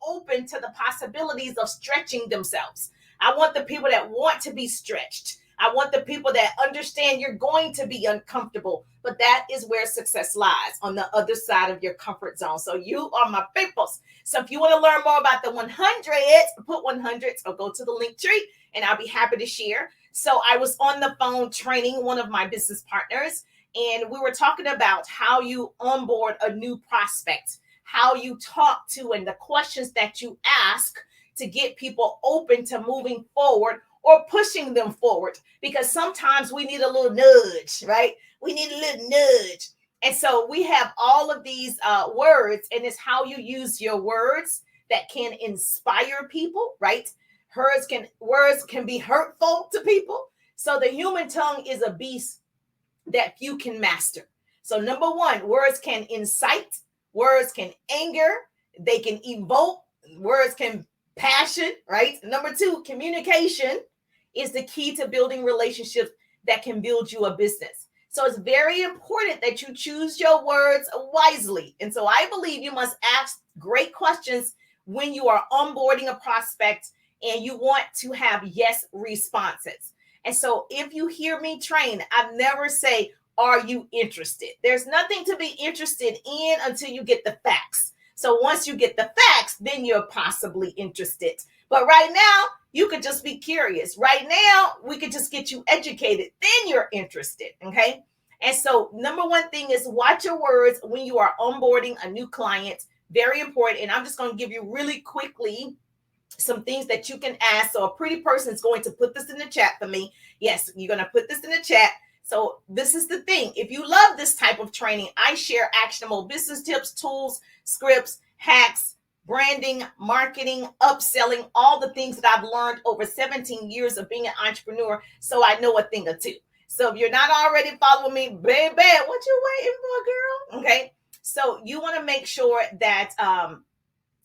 open to the possibilities of stretching themselves. I want the people that want to be stretched. I want the people that understand you're going to be uncomfortable, but that is where success lies, on the other side of your comfort zone. So you are my peoples. So if you want to learn more about the 100s, put 100s or go to the link tree and I'll be happy to share. So I was on the phone training one of my business partners, and we were talking about how you onboard a new prospect, how you talk to, and the questions that you ask to get people open to moving forward or pushing them forward, because sometimes we need a little nudge, right? We need a little nudge. And so we have all of these words, and it's how you use your words that can inspire people, right? Words can be hurtful to people. So the human tongue is a beast that few can master. So number one, words can incite, words can anger, they can evoke, words can passion, right? Number two, communication is the key to building relationships that can build you a business. So it's very important that you choose your words wisely. And so I believe you must ask great questions when you are onboarding a prospect and you want to have yes responses. And so if you hear me train, I never say, are you interested? There's nothing to be interested in until you get the facts. So once you get the facts, then you're possibly interested. But right now, you could just be curious. Right now, we could just get you educated. Then you're interested, okay? And so number one thing is watch your words when you are onboarding a new client. Very important. And I'm just going to give you really quickly some things that you can ask. So a pretty person is going to put this in the chat for me. Yes, you're going to put this in the chat. So this is the thing. If you love this type of training, I share actionable business tips, tools, scripts, hacks, branding, marketing, upselling, all the things that I've learned over 17 years of being an entrepreneur. So I know a thing or two. So if you're not already following me, baby, what you waiting for, girl? Okay. So you want to make sure that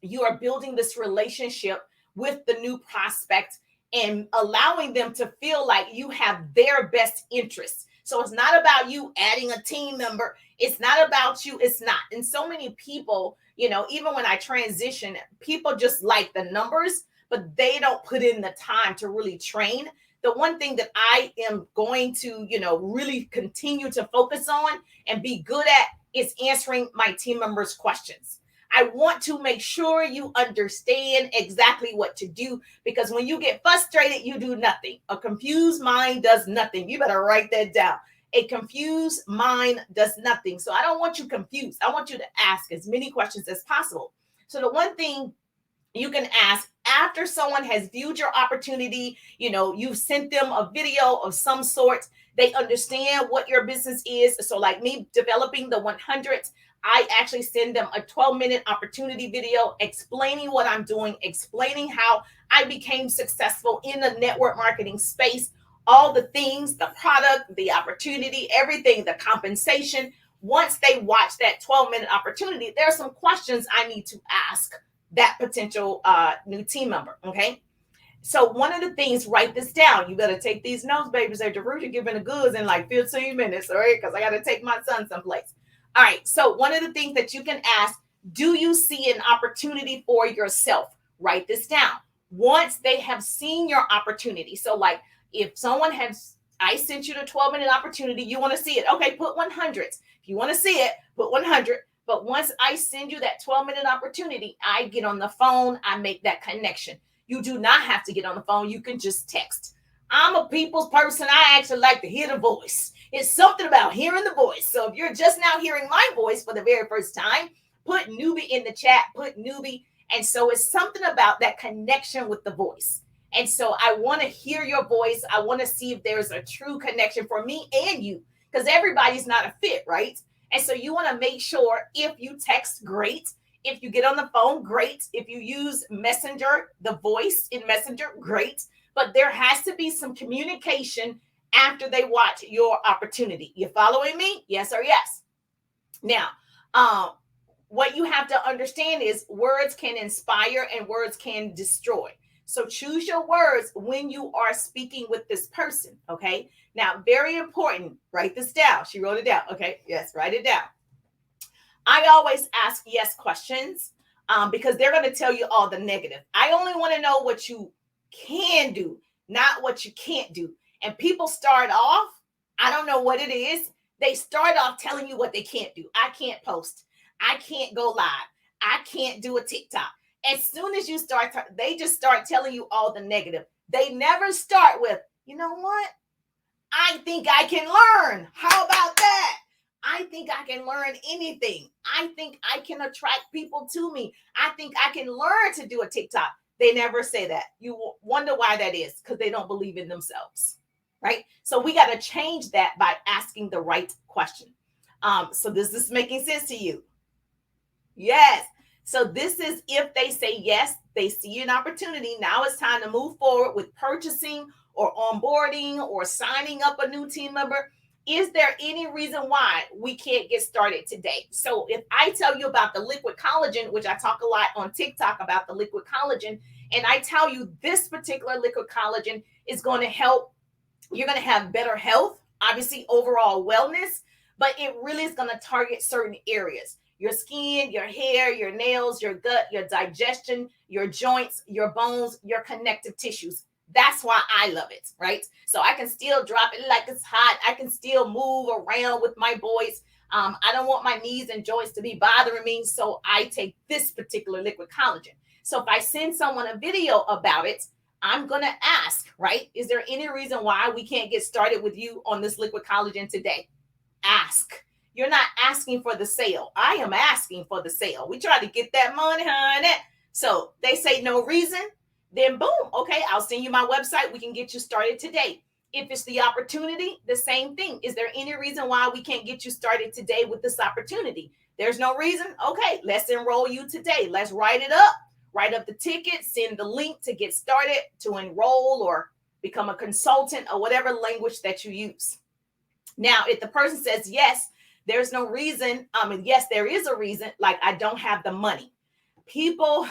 you are building this relationship with the new prospect and allowing them to feel like you have their best interests. So it's not about you adding a team member. It's not about you. It's not. And so many people, even when I transition, people just like the numbers, but they don't put in the time to really train. The one thing that I am going to, really continue to focus on and be good at is answering my team members' questions. I want to make sure you understand exactly what to do, because when you get frustrated, you do nothing. A confused mind does nothing. You better write that down. A confused mind does nothing. So I don't want you confused. I want you to ask as many questions as possible. So the one thing you can ask after someone has viewed your opportunity, you've sent them a video of some sort, they understand what your business is. So like me developing the 100s, I actually send them a 12-minute opportunity video explaining what I'm doing, explaining how I became successful in the network marketing space, all the things, the product, the opportunity, everything, the compensation. Once they watch that 12-minute opportunity, there are some questions I need to ask that potential new team member, okay? So one of the things, write this down. You better take these notes, babies. They're DeRuja giving the goods in like 15 minutes, all right? Because I got to take my son someplace. All right, so one of the things that you can ask, do you see an opportunity for yourself? Write this down. Once they have seen your opportunity, so like if someone I sent you the 12-minute opportunity, you want to see it. Okay, put 100s. If you want to see it, put 100. But once I send you that 12-minute opportunity, I get on the phone, I make that connection. You do not have to get on the phone. You can just text. I'm a people's person. I actually like to hear the voice. It's something about hearing the voice. So if you're just now hearing my voice for the very first time, put newbie in the chat, put newbie. And so it's something about that connection with the voice. And so I want to hear your voice. I want to see if there's a true connection for me and you, because everybody's not a fit, right? And so you want to make sure if you text, great. If you get on the phone, great. If you use Messenger, the voice in Messenger, great. But there has to be some communication after they watch your opportunity. You following me? Yes or yes? Now, what you have to understand is words can inspire and words can destroy. So choose your words when you are speaking with this person, okay? Now, very important, write this down. She wrote it down. Okay, yes, write it down. I always ask yes questions. because they're going to tell you all the negative. I only want to know what you can do, not what you can't do. And people start off, I don't know what it is. They start off telling you what they can't do. I can't post. I can't go live. I can't do a TikTok. As soon as you start, they just start telling you all the negative. They never start with, you know what? I think I can learn. How about that? I think I can learn anything. I think I can attract people to me. I think I can learn to do a TikTok. They never say that. You wonder why that is, because they don't believe in themselves, right? So we got to change that by asking the right question. So this is making sense to you? Yes. So this is if they say yes, they see an opportunity. Now it's time to move forward with purchasing or onboarding or signing up a new team member. Is there any reason why we can't get started today? So if I tell you about the liquid collagen, which I talk a lot on TikTok about the liquid collagen, and I tell you this particular liquid collagen is going to help, you're going to have better health, obviously overall wellness, but it really is going to target certain areas. Your skin, your hair, your nails, your gut, your digestion, your joints, your bones, your connective tissues. That's why I love it, right? So I can still drop it like it's hot. I can still move around with my boys. I don't want my knees and joints to be bothering me. So I take this particular liquid collagen. So if I send someone a video about it, I'm going to ask, right? Is there any reason why we can't get started with you on this liquid collagen today? Ask. You're not asking for the sale. I am asking for the sale. We try to get that money, honey. So they say no reason. Then boom, okay, I'll send you my website. We can get you started today. If it's the opportunity, the same thing. Is there any reason why we can't get you started today with this opportunity? There's no reason. Okay, let's enroll you today. Let's write it up. Write up the ticket, send the link to get started, to enroll or become a consultant or whatever language that you use. Now, if the person says yes, there's no reason. Yes, there is a reason. Like, I don't have the money. People,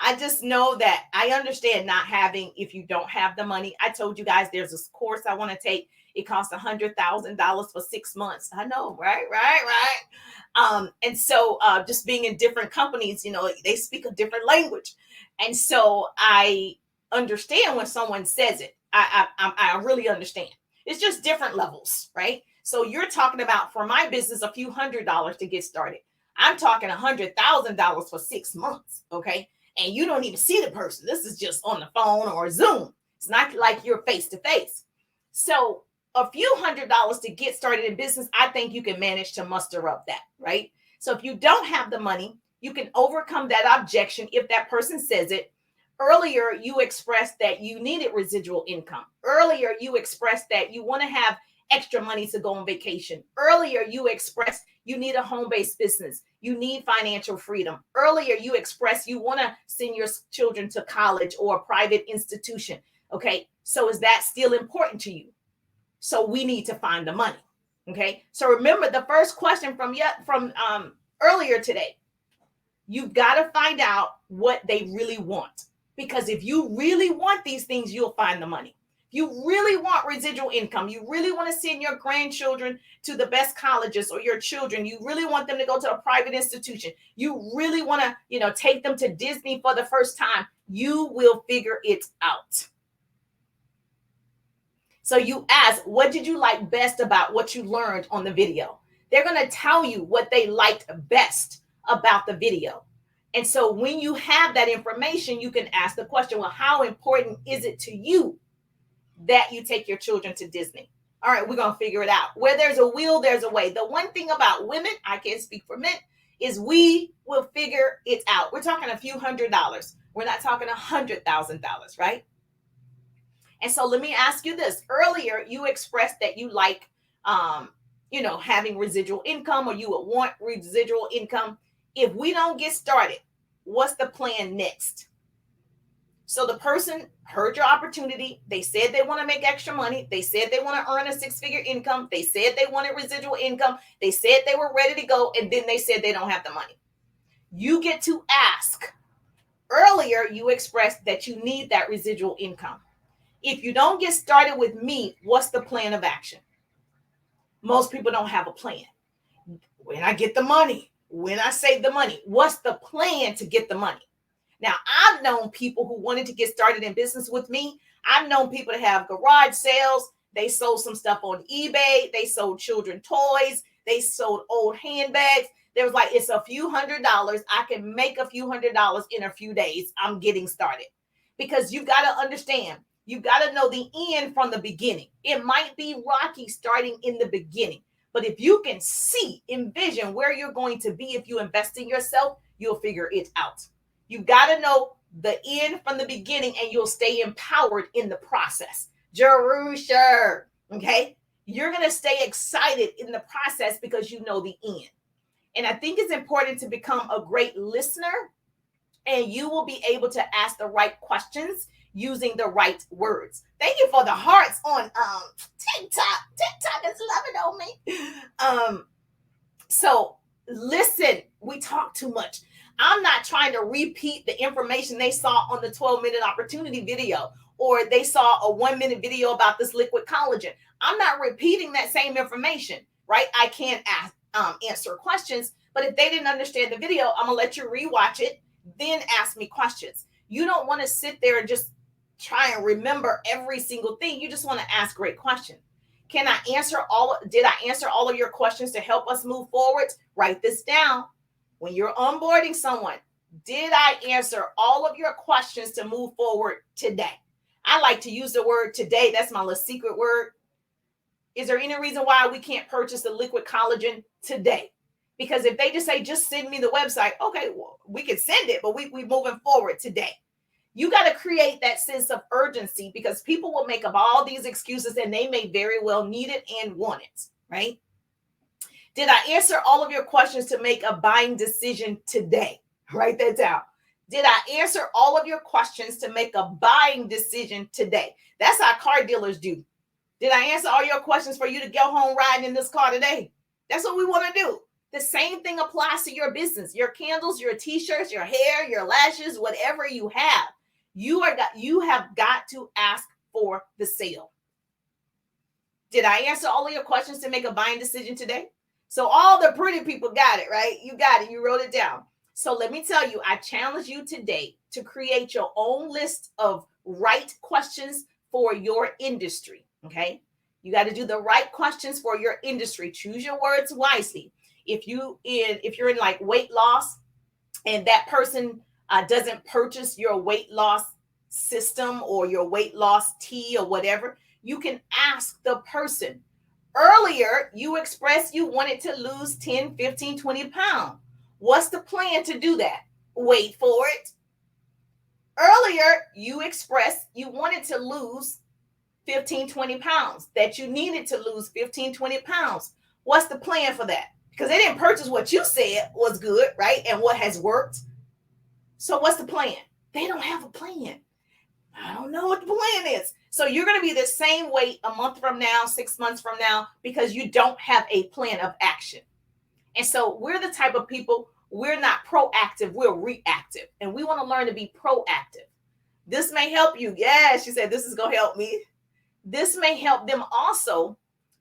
I just know that I understand not having, if you don't have the money. I told you guys there's this course I want to take. It costs $100,000 for 6 months. I know, right? And so just being in different companies, they speak a different language. And so I understand when someone says it. I really understand. It's just different levels, right? So you're talking about, for my business, a few $100s to get started. I'm talking $100,000 for 6 months, okay? And you don't even see the person. This is just on the phone or Zoom. It's not like you're face to face. So a few $100s to get started in business, I think you can manage to muster up that, right? So if you don't have the money, you can overcome that objection if that person says it. Earlier, you expressed that you needed residual income. Earlier, you expressed that you want to have extra money to go on vacation. Earlier, you expressed you need a home-based business. You need financial freedom. Earlier, you expressed you want to send your children to college or a private institution. Okay, so is that still important to you? So we need to find the money. Okay, so remember the first question from earlier today. You've got to find out what they really want. Because if you really want these things, you'll find the money. You really want residual income. You really want to send your grandchildren to the best colleges, or your children. You really want them to go to a private institution. You really want to, take them to Disney for the first time. You will figure it out. So you ask, what did you like best about what you learned on the video? They're going to tell you what they liked best about the video. And so when you have that information, you can ask the question, well, how important is it to you that you take your children to Disney? All right, we're going to figure it out. Where there's a will, there's a way. The one thing about women, I can't speak for men, is we will figure it out. We're talking a few $100s. We're not talking $100,000, right? And so let me ask you this. Earlier, you expressed that you like, having residual income, or you would want residual income. If we don't get started, what's the plan next? So the person heard your opportunity. They said they want to make extra money. They said they want to earn a 6-figure income. They said they wanted residual income. They said they were ready to go. And then they said they don't have the money. You get to ask. Earlier, you expressed that you need that residual income. If you don't get started with me, what's the plan of action? Most people don't have a plan. When I get the money, When I save the money, what's the plan to get the money? Now, I've known people who wanted to get started in business with me. I've known people to have garage sales. They sold some stuff on eBay. They sold children toys. They sold old handbags. There was like, it's a few $100s. I can make a few $100s in a few days. I'm getting started. Because you've got to understand, you've got to know the end from the beginning. It might be rocky starting in the beginning, but if you can envision where you're going to be if you invest in yourself, you'll figure it out. You've got to know the end from the beginning, and you'll stay empowered in the process. Jerusha, okay? You're going to stay excited in the process because you know the end. And I think it's important to become a great listener, and you will be able to ask the right questions using the right words. Thank you for the hearts on TikTok. TikTok is loving on me. So listen, we talk too much. I'm not trying to repeat the information they saw on the 12-minute opportunity video, or they saw a 1-minute video about this liquid collagen. I'm not repeating that same information, right? I can't answer questions, but if they didn't understand the video, I'm gonna let you rewatch it, then ask me questions. You don't want to sit there and just try and remember every single thing. You just want to ask great questions. Did I answer all of your questions to help us move forward? Write this down. When you're onboarding someone, did I answer all of your questions to move forward today? I like to use the word today. That's my little secret word. Is there any reason why we can't purchase the liquid collagen today? Because if they just say, just send me the website, okay, well, we can send it, but we're moving forward today. You got to create that sense of urgency, because people will make up all these excuses and they may very well need it and want it, right? Did I answer all of your questions to make a buying decision today? Write that down. Did I answer all of your questions to make a buying decision today? That's how car dealers do. Did I answer all your questions for you to go home riding in this car today? That's what we want to do. The same thing applies to your business, your candles, your t-shirts, your hair, your lashes, whatever you have. You have got to ask for the sale. Did I answer all of your questions to make a buying decision today? So all the pretty people got it, right? You got it. You wrote it down. So let me tell you, I challenge you today to create your own list of right questions for your industry, okay? You got to do the right questions for your industry. Choose your words wisely. If you're in like weight loss and that person doesn't purchase your weight loss system or your weight loss tea or whatever, you can ask the person. Earlier, you expressed you wanted to lose 10, 15, 20 pounds. What's the plan to do that? Wait for it. Earlier, you expressed you wanted to lose 15, 20 pounds, that you needed to lose 15, 20 pounds. What's the plan for that? Because they didn't purchase what you said was good, right? And what has worked. So what's the plan? They don't have a plan. I don't know what the plan is. So you're going to be the same weight a month from now, 6 months from now, because you don't have a plan of action. And so we're the type of people, we're not proactive, we're reactive. And we want to learn to be proactive. This may help you. Yeah, she said, this is going to help me. This may help them also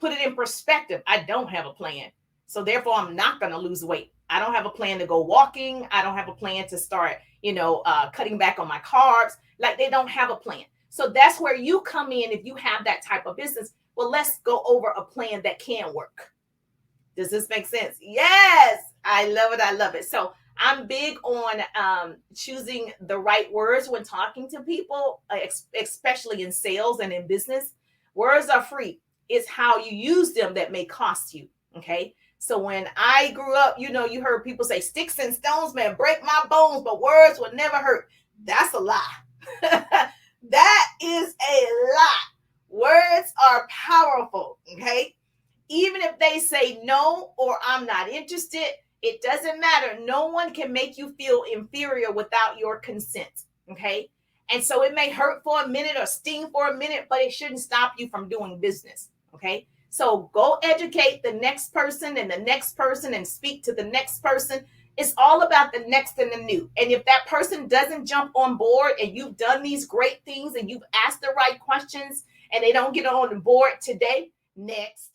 put it in perspective. I don't have a plan. So therefore, I'm not going to lose weight. I don't have a plan to go walking. I don't have a plan to start, cutting back on my carbs. Like, they don't have a plan. So that's where you come in if you have that type of business. Well, let's go over a plan that can work. Does this make sense? Yes, I love it. I love it. So I'm big on choosing the right words when talking to people, especially in sales and in business. Words are free. It's how you use them that may cost you. Okay. So when I grew up, you heard people say sticks and stones may break my bones, but words will never hurt. That's a lie. That is a lie. Words are powerful. Okay. Even if they say no or I'm not interested, it doesn't matter. No one can make you feel inferior without your consent. Okay. And so it may hurt for a minute or sting for a minute, but it shouldn't stop you from doing business. Okay. So go educate the next person and the next person and speak to the next person. It's all about the next and the new. And if that person doesn't jump on board and you've done these great things and you've asked the right questions and they don't get on the board today, next.